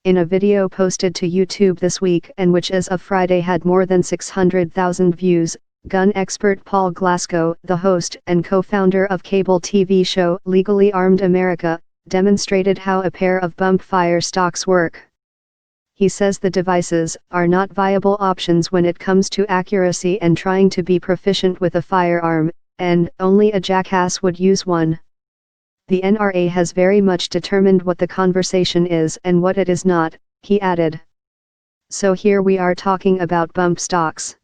In a video posted to YouTube this week and which as of Friday had more than 600,000 views, gun expert Paul Glasco, the host and co-founder of cable TV show Legally Armed America, demonstrated how a pair of bump fire stocks work. He says the devices are not viable options when it comes to accuracy and trying to be proficient with a firearm, and only a jackass would use one. The NRA has very much determined what the conversation is and what it is not, he added. So here we are talking about bump stocks.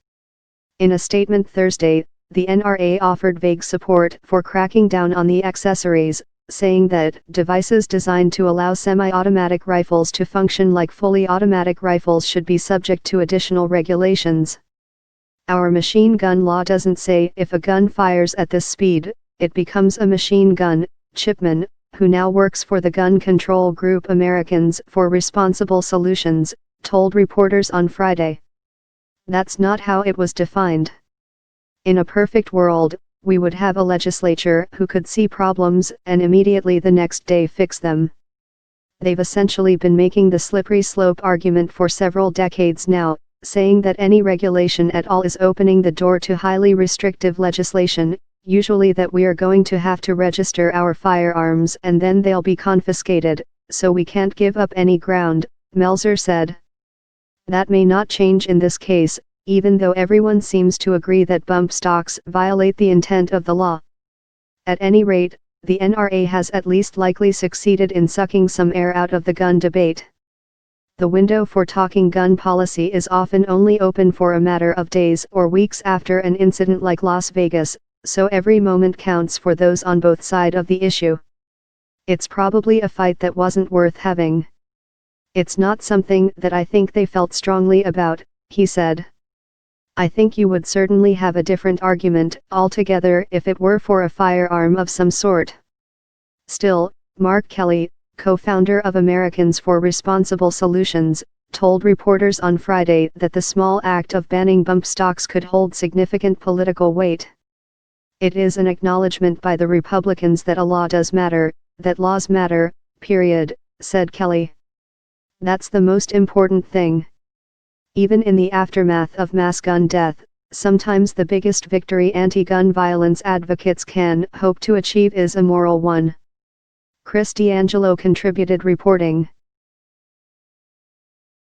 In a statement Thursday, the NRA offered vague support for cracking down on the accessories, saying that devices designed to allow semi-automatic rifles to function like fully automatic rifles should be subject to additional regulations. Our machine gun law doesn't say if a gun fires at this speed, it becomes a machine gun, Chipman, who now works for the gun control group Americans for Responsible Solutions, told reporters on Friday. That's not how it was defined. In a perfect world, we would have a legislature who could see problems and immediately the next day fix them. They've essentially been making the slippery slope argument for several decades now, saying that any regulation at all is opening the door to highly restrictive legislation, usually that we are going to have to register our firearms and then they'll be confiscated, so we can't give up any ground, Melzer said. That may not change in this case, even though everyone seems to agree that bump stocks violate the intent of the law. At any rate, the NRA has at least likely succeeded in sucking some air out of the gun debate. The window for talking gun policy is often only open for a matter of days or weeks after an incident like Las Vegas, so every moment counts for those on both sides of the issue. It's probably a fight that wasn't worth having. It's not something that I think they felt strongly about, he said. I think you would certainly have a different argument altogether if it were for a firearm of some sort. Still, Mark Kelly, co-founder of Americans for Responsible Solutions, told reporters on Friday that the small act of banning bump stocks could hold significant political weight. It is an acknowledgement by the Republicans that a law does matter, that laws matter, period, said Kelly. That's the most important thing. Even in the aftermath of mass gun death, sometimes the biggest victory anti-gun violence advocates can hope to achieve is a moral one. Chris D'Angelo contributed reporting.